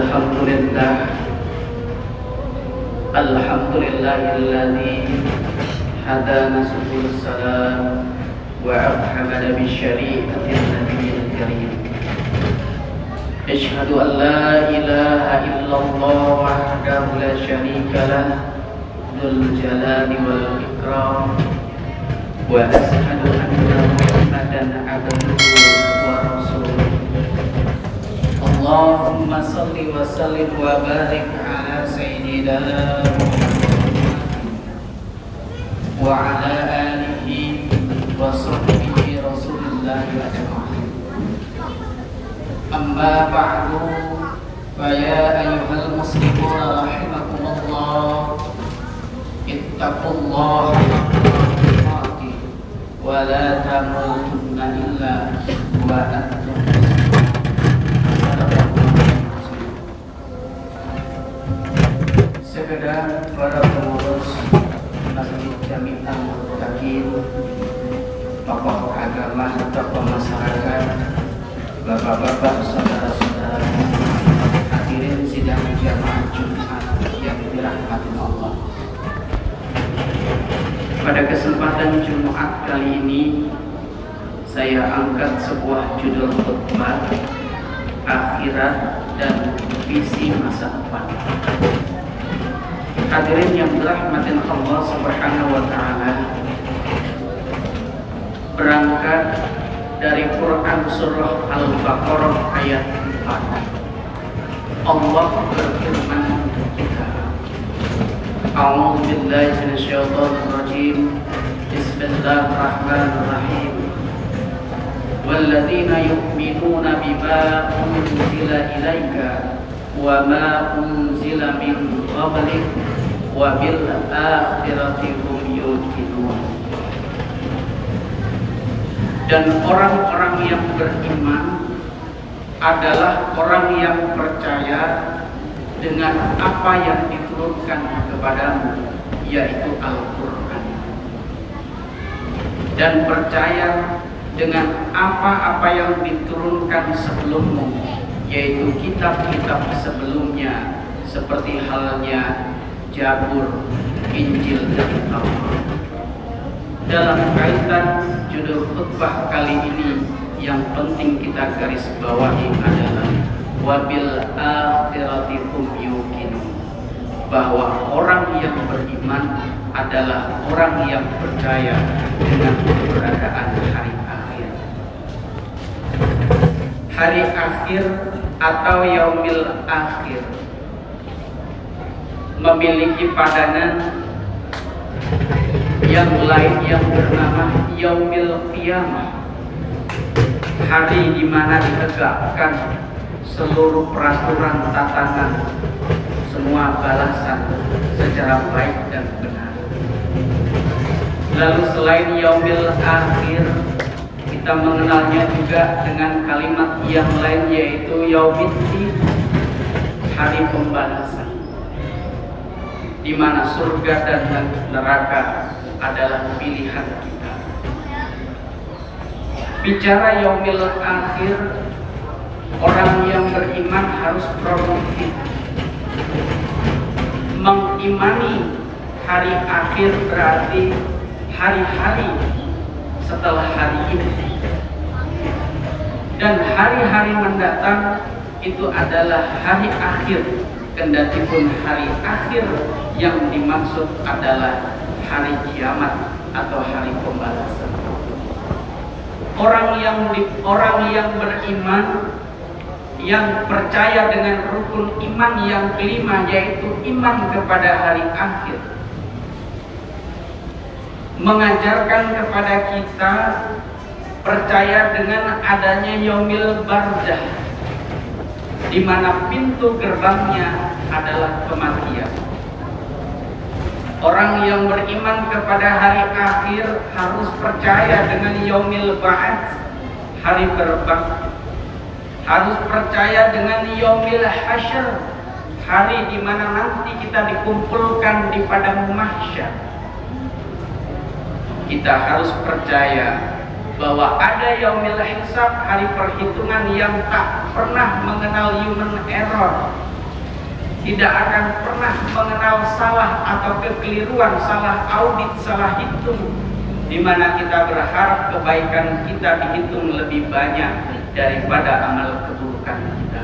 Alhamdulillah, alhamdulillahilladzi hadana subul salam wa afhamana bi syari'atin nabiyil karim. Asyhadu an la ilaha illallah wahdahu la syarika lah, dzul jalali wal ikram, wa asyhadu anna Muhammadan abduhu wa rasuluh. Allahumma salli wa sallim wa barik ala sayyidina wa ala alihi wa sahbihi rasulillah ajma'in. Amma ba'du, fa ya ayyuhal muslimuna rahimakumullah, ittaqullaha haqqa tuqatih wa la tamutunna illa wa antum sekedar para pengurus Masjid Jami'ah Muttaqin, tokoh agama, tokoh masyarakat, bapak-bapak, saudara-saudara, hadirin sidang jamaah Jumat yang dirahmati Allah. Pada kesempatan Jumat kali ini, saya angkat sebuah judul khutbah, akhirat dan visi masa depan. Hadirin yang dirahmati Allah Subhanahu wa taala, berangkat dari Quran surah Al-Baqarah ayat 4. Allah berfirman untuk kita. A'udzu billahi minasyaitonir rajim. Bismillahirrahmanirrahim. Walladzina yu'minuna bima unzila ilaika wa ma unzila min qablik wa bil akhirati hum yuqinun. Dan orang-orang yang beriman adalah orang yang percaya dengan apa yang diturunkan kepadamu, yaitu Al-Quran, dan percaya dengan apa-apa yang diturunkan sebelummu, yaitu kitab-kitab sebelumnya, seperti halnya Zabur, Injil, dan Taurat. Dalam kaitan judul khutbah kali ini, yang penting kita garis bawahi adalah wabil akhirati hum yuqinun, bahwa orang yang beriman adalah orang yang percaya dengan keberadaan hari akhir. Hari akhir atau yaumil akhir memiliki padanan yang lain yang bernama yaumil qiyamah, hari di mana ditegakkan seluruh peraturan tatanan, semua balasan secara baik dan benar. Lalu selain yaumil akhir, kita mengenalnya juga dengan kalimat yang lain, yaitu yaumiddin, hari pembalasan, di mana surga dan neraka adalah pilihan kita. Bicara yaumil akhir, orang yang beriman harus produktif, mengimani hari akhir berarti hari-hari setelah hari ini, dan hari-hari mendatang itu adalah hari akhir. Kendati pun hari akhir yang dimaksud adalah hari kiamat atau hari pembalasan. Orang yang beriman, yang percaya dengan rukun iman yang kelima, yaitu iman kepada hari akhir, mengajarkan kepada kita percaya dengan adanya yaumil barzah, di mana pintu gerbangnya adalah kematian. Orang yang beriman kepada hari akhir harus percaya dengan yaumil ba'ats, hari berbangkit. Harus percaya dengan yaumil hasyr, hari di mana nanti kita dikumpulkan di padang mahsyar. Kita harus percaya bahwa ada yaumil hisab, hari perhitungan yang tak pernah mengenal human error, tidak akan pernah mengenal salah atau kekeliruan, salah audit, salah hitung, di mana kita berharap kebaikan kita dihitung lebih banyak daripada amal keburukan kita.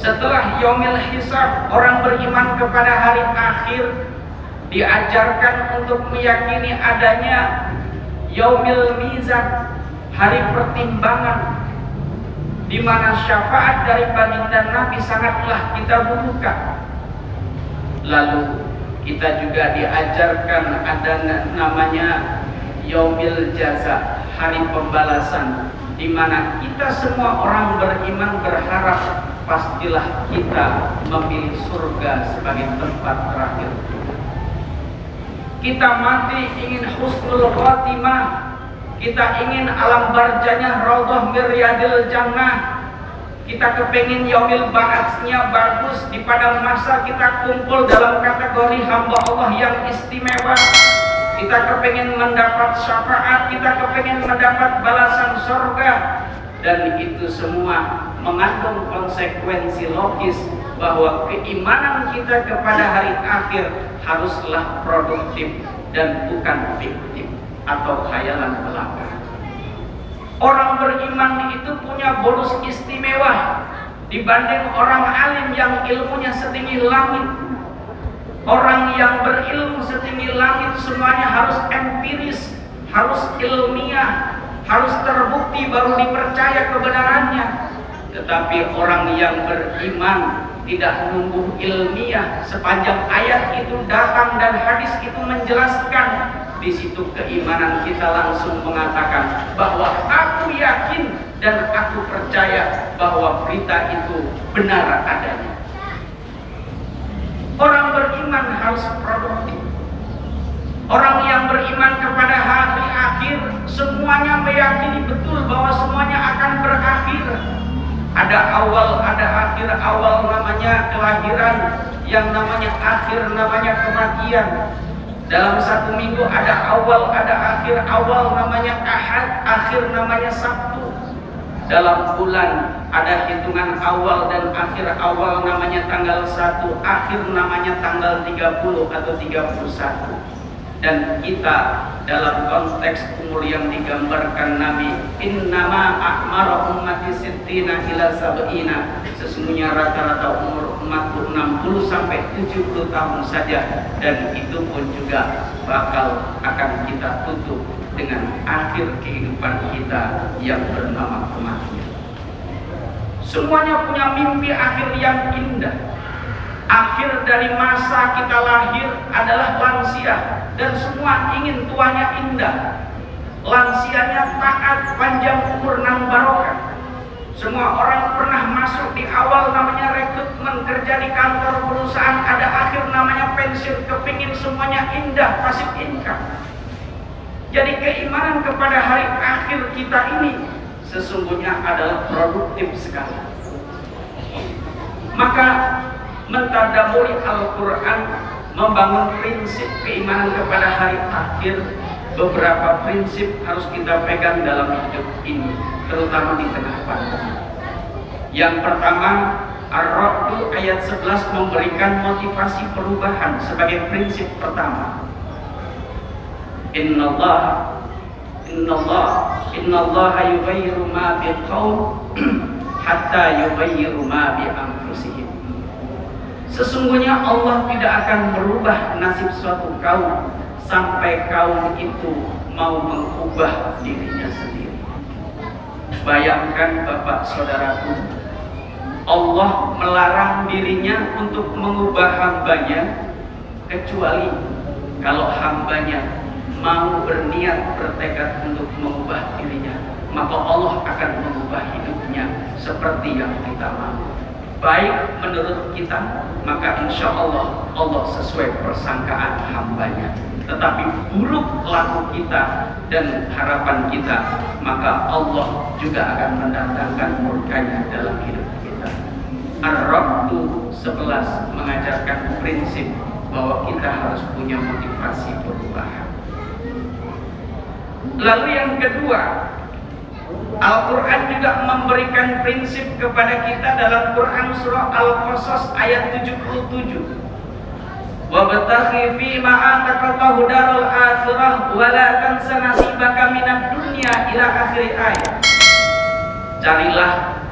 Setelah yaumil hisab, orang beriman kepada hari akhir diajarkan untuk meyakini adanya yaumil mizan, hari pertimbangan, di mana syafaat dari baginda Nabi sangatlah kita butuhkan. Lalu kita juga diajarkan ada namanya yaumil jaza, hari pembalasan, di mana kita semua orang beriman berharap pastilah kita memilih surga sebagai tempat terakhir. Kita mati ingin husnul khatimah, kita ingin alam barjanya raudhah miryadil jannah, kita kepengin yaumil ba'atsnya bagus, di padang masa kita kumpul dalam kategori hamba Allah yang istimewa, kita kepengin mendapat syafaat, kita kepengin mendapat balasan surga. Dan itu semua mengandung konsekuensi logis bahwa keimanan kita kepada hari akhir haruslah produktif dan bukan fiktif atau khayalan belaka. Orang beriman itu punya bonus istimewa dibanding orang alim yang ilmunya setinggi langit. Orang yang berilmu setinggi langit semuanya harus empiris, harus ilmiah, harus terbukti baru dipercaya kebenarannya. Tetapi orang yang beriman tidak menunggu ilmiah, sepanjang ayat itu datang dan hadis itu menjelaskan, di situ keimanan kita langsung mengatakan bahwa aku yakin dan aku percaya bahwa berita itu benar adanya. Orang beriman harus produktif. Orang yang beriman kepada hari akhir semuanya meyakini betul bahwa semuanya akan berakhir. Ada awal, ada akhir. Awal namanya kelahiran, yang namanya akhir namanya kematian. Dalam satu minggu ada awal, ada akhir. Awal namanya Ahad, akhir namanya Sabtu. Dalam bulan ada hitungan awal dan akhir. Awal namanya tanggal 1, akhir namanya tanggal 30 atau 31. Dan kita dalam konteks umur yang digambarkan Nabi, innama a'mara ummati sittina ila sab'ina, sesungguhnya rata-rata umur umatku 60 sampai 70 tahun saja, dan itu pun juga bakal akan kita tutup dengan akhir kehidupan kita yang bernama kematian. Semuanya punya mimpi akhir yang indah. Akhir dari masa kita lahir adalah lansia, dan semua ingin tuanya indah. Lansianya taat, panjang umur, nang barokah. Semua orang pernah masuk di awal namanya rekrutmen kerja di kantor perusahaan, ada akhir namanya pensiun, kepingin semuanya indah, passive income. Jadi keimanan kepada hari akhir kita ini sesungguhnya adalah produktif sekali. Maka mentadaburi Al-Quran, membangun prinsip keimanan kepada hari akhir, beberapa prinsip harus kita pegang dalam hidup ini, terutama di tengah pandemi. Yang pertama, Ar-Ra'd ayat 11 memberikan motivasi perubahan sebagai prinsip pertama. Innallaha yughayyiru ma biqaum hatta yughayyiru ma bi anfusihim. Sesungguhnya Allah tidak akan merubah nasib suatu kaum sampai kaum itu mau mengubah dirinya sendiri. Bayangkan Bapak Saudaraku, Allah melarang dirinya untuk mengubah hambanya, kecuali kalau hambanya mau berniat bertekad untuk mengubah dirinya, maka Allah akan mengubah hidupnya seperti yang kita mau. Baik menurut kita, maka insya Allah Allah sesuai persangkaan hambanya. Tetapi buruk laku kita dan harapan kita, maka Allah juga akan mendatangkan murkanya dalam hidup kita. Ar-Ra'd 11 mengajarkan prinsip bahwa kita harus punya motivasi perubahan. Lalu yang kedua, Al-Quran juga memberikan prinsip kepada kita dalam Quran surah Al-Qasas ayat 77. Wabtaghi fima ataqallahu darul akhirah wa la tansa nasibaka minad dunya ila akhir ayat. Carilah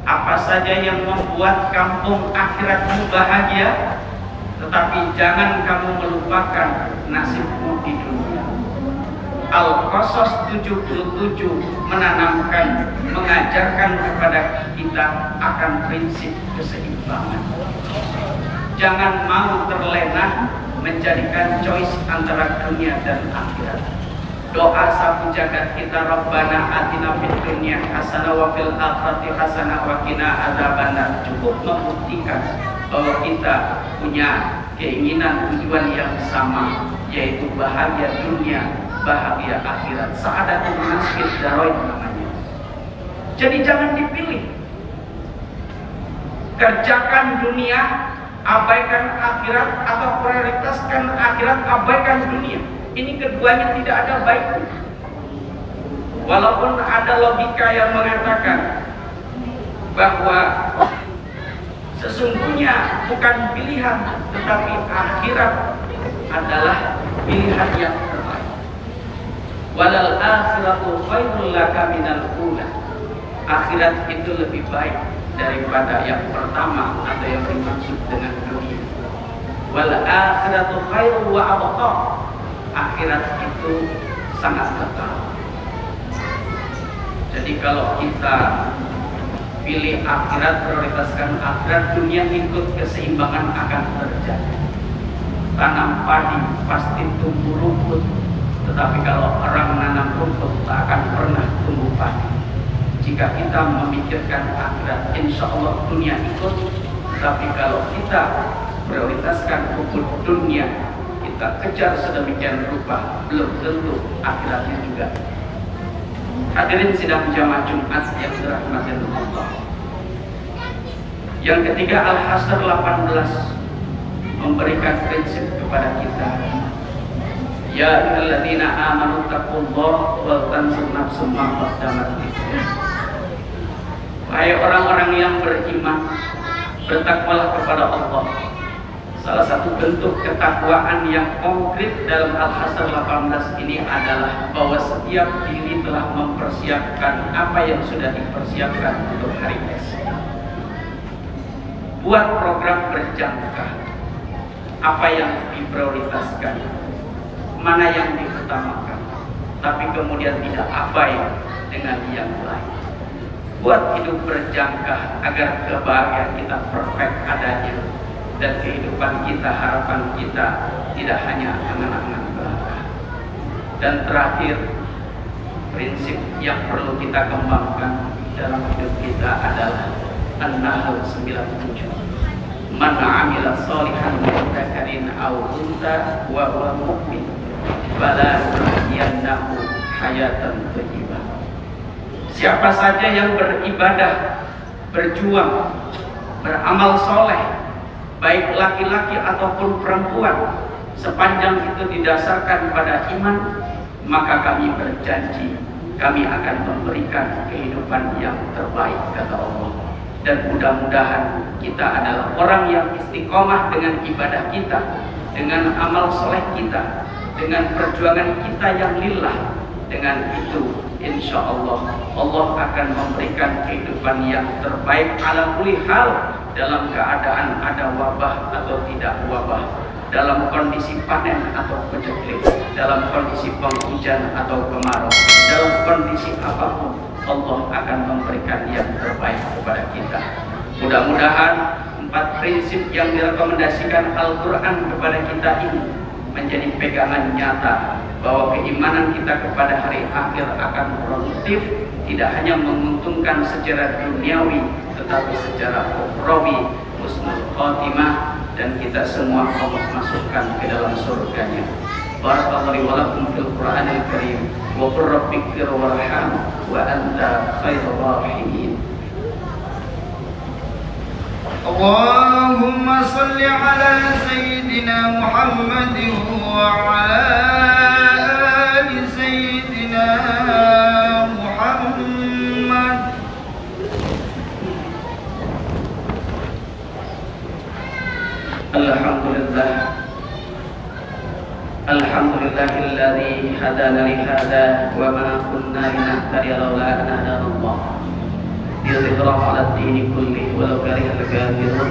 apa saja yang membuat kampung akhiratmu bahagia, tetapi jangan kamu melupakan nasibmu di dunia. Al-Qasas 77 menanamkan, mengajarkan kepada kita akan prinsip keseimbangan. Jangan mau terlena menjadikan choice antara dunia dan akhirat. Doa sapu jagat kita, Rabbana atina fid dunya hasanah wa fil akhirati hasanah wa qina adzabannar, cukup membuktikan bahwa kita punya keinginan tujuan yang sama, yaitu bahagia dunia, bahagia akhirat. Sa'adatul nasfid darain namanya. Jadi jangan dipilih. Kerjakan dunia, abaikan akhirat, atau prioritaskan akhirat, abaikan dunia. Ini keduanya tidak ada baiknya. Walaupun ada logika yang mengatakan bahwa sesungguhnya bukan pilihan, tetapi akhirat adalah pilihan yang terbaik. Walal akhiratu khairul laka minal ula. Akhirat itu lebih baik daripada yang pertama atau yang dimaksud dengan dunia. Wal akhiratu khairu wa abqa. Akhirat itu sangat kekal. Jadi kalau kita pilih akhirat, prioritaskan akhirat, dunia ikut, keseimbangan akan terjadi. Tanam padi pasti tumbuh rumput, tetapi kalau orang menanam rumput tak akan pernah tumbuh padi. Jika kita memikirkan akhirat, insya Allah dunia ikut. Tapi kalau kita prioritaskan rumput dunia, kita kejar sedemikian rupa, belum tentu akhiratnya juga. Hadirin sidang jamaah Jumat yang dirahmati Allah. Yang ketiga, Al-Hasyr 18 memberikan prinsip kepada kita. Ya ayyuhalladzina amanu taqullaha wa tanzur nafsum ma qaddamat lighad. Wahai orang-orang yang beriman, bertakwalah kepada Allah. Salah satu bentuk ketakwaan yang konkret dalam Al-Hasyr 18 ini adalah bahwa setiap diri telah mempersiapkan apa yang sudah dipersiapkan untuk hari esok. Buat program berjangka, apa yang diprioritaskan, mana yang diutamakan, tapi kemudian tidak abai dengan yang lain. Buat hidup berjangka agar kebahagiaan kita perfect adanya, dan kehidupan kita, harapan kita tidak hanya angan-angan belaka. Dan terakhir, prinsip yang perlu kita kembangkan dalam hidup kita adalah An-Nahl 97. Man 'amila shalihan min dzakarin aw untha wa huwa mu'min fala nuhyiyannahu hayatan thayyibah. Siapa saja yang beribadah, berjuang, beramal soleh, baik laki-laki ataupun perempuan, sepanjang itu didasarkan pada iman, maka kami berjanji kami akan memberikan kehidupan yang terbaik, kata Allah. Dan mudah-mudahan kita adalah orang yang istiqomah dengan ibadah kita, dengan amal soleh kita, dengan perjuangan kita yang lillah. Dengan itu insya Allah Allah akan memberikan kehidupan yang terbaik ala kulli hal, dalam keadaan ada wabah atau tidak wabah, dalam kondisi panen atau peceklik, dalam kondisi penghujan atau kemarau, dalam kondisi apapun Allah akan memberikan yang terbaik kepada kita. Mudah-mudahan 4 prinsip yang direkomendasikan Al-Quran kepada kita ini menjadi pegangan nyata bahwa keimanan kita kepada hari akhir akan produktif, tidak hanya menguntungkan secara duniawi, tetapi secara ukhrawi, husnul khotimah, dan kita semua Allah masukkan ke dalam surganya. Barakallahu wa lakum fil Qur'anil Karim wa qur rabbighfir warham wa anta khairur rahimin. Allahumma salli ala sayyidina Muhammadin wa ala ali sayyidina Muhammad. الذي هدانا لهذا وما كنا لنهتدي لولا أن هدانا الله ليظهره على الدين كله ولو كره الكافرون.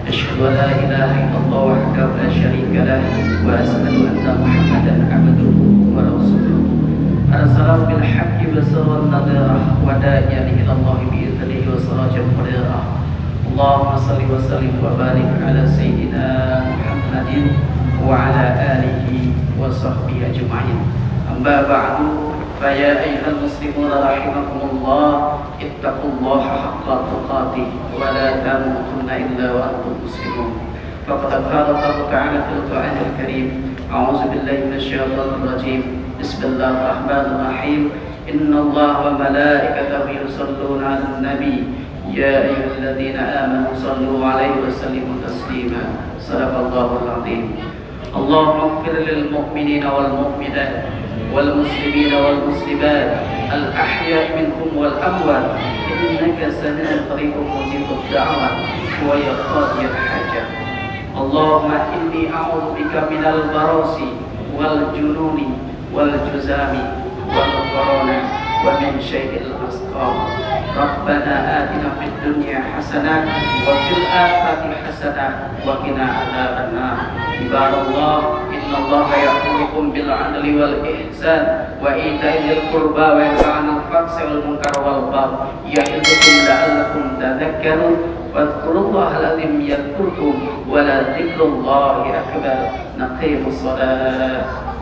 أشهد أن لا إله إلا الله وحده لا شريك له وأشهد أن محمدا عبده ورسوله أرسله بالحق بشرا نذيرا وداعيا إلى الله بإذنه وسراجا منيرا. اللهم صل وسلم وبارك على سيدنا محمد وعلى آله وصحبه أجمعين. أما بعد فيا أيها المسلمون رحمكم الله اتقوا الله حق تقاته ولا تموتن إلا وأنتم مسلمون. فقد قال الله تعالى في القرآن الكريم أعوذ بالله من الشيطان الرجيم بسم الله الرحمن الرحيم إن الله وملائكته يصلون على النبي يا أيها الذين آمنوا صلوا عليه وسلموا تسليما. صدق الله العظيم. اللهم اغفر للمؤمنين والمؤمنات والمسلمين والمسلمات الأحياء منهم والأموات إنك سميع قريب مجيب الدعوات ويا قاضي الحاجات. اللهم إني أعوذ بك من البراس والجنون والجزام والقرون ومن شيء الأسقام. ربنا آتنا في الدنيا حسنة وفي الآخرة حسنة وقنا عذاب النار. عباد الله إن الله يأمركم بالعدل والإحسان وإيتاء ذي القربى وينهى عن الفحشاء والمنكر والبغي يعظكم لعلكم تذكرون. واذكروا الله العظيم يذكركم ولذكر الله أكبر. نقيم الصلاة.